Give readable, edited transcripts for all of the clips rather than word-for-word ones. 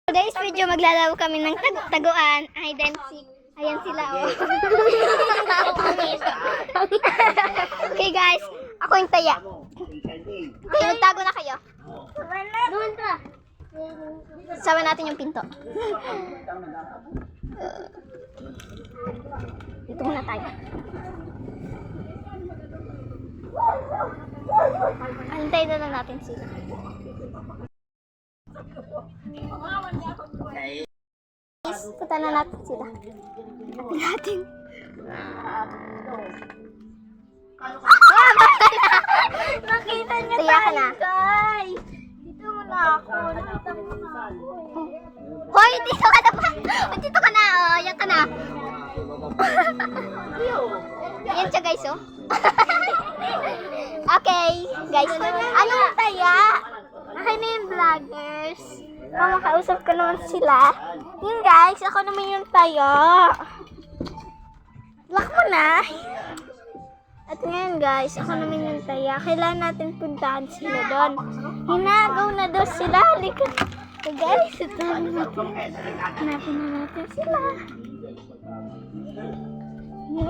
Today's video, maglalaro kami ng taguan, hide and seek. Ayan sila, oh. Okay, guys. Ako yung taya. Okay, magtago na kayo. Doon ka. Sawa natin yung pinto. Dito muna tayo. Antay na lang natin sila. Guys, punta na natin sila. Natin. Nakita niya Tiya ka na. guys. Dito muna ako. Nakita mo na ako. Hoy, dito ka na pa. Dito ka na, oh. Yan ka na. Yan siya, guys, oh. Okay, guys. Anong taya? Akin na yung vloggers. Mamakausap ko naman sila. Yun, guys. Ako naman yung taya. Lock mo na. At ngayon, guys, ako naman yung taya. Kailangan natin puntahan sila doon. Hinagaw na daw sila. Halika. So, guys, hanapin na natin sila.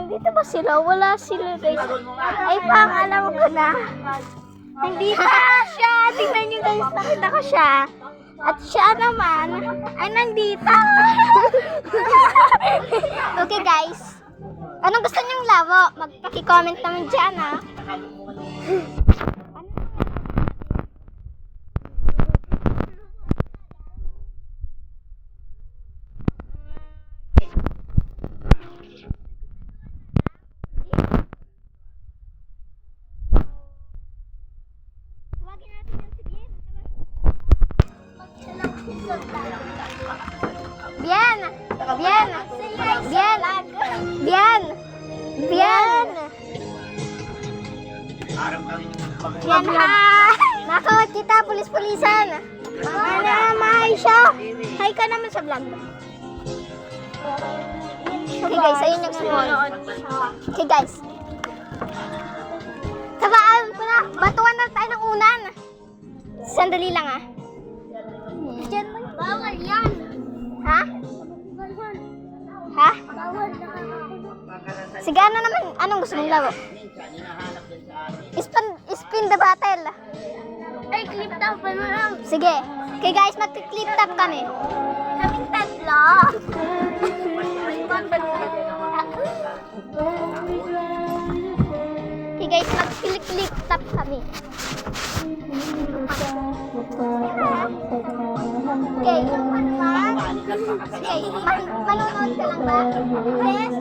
Dito ba sila? Wala sila, guys. Ay, pang, alam ko na. Nandito siya. Tingnan nyo, guys. Nakita ko siya. At siya naman ay nandito. Okay, guys. Anong gusto nyong laro? Magpaki-comment naman dyan, ha? Bien. Bien. Bien. Bien. Bien. Yan ha. Nakawat kita, pulis-pulisan. Ano, mahay siya. Hi ka naman sa vlog. Okay guys, ayun yung small. Okay guys. Sabaan ko na. Batuan na tayo ng unan. Sandali lang ha. Bawal yan. Ha? Ha? Bawal na. Sige, ano naman? Anong gusto mong laro? Spin the battle. Ay, clip top pa mo lang. Sige. Okay guys, mag-clip top kami. Kaming tatlo. Okay guys, mag-clip top kami. Okay. Okay, manonood ka lang ba? Yes,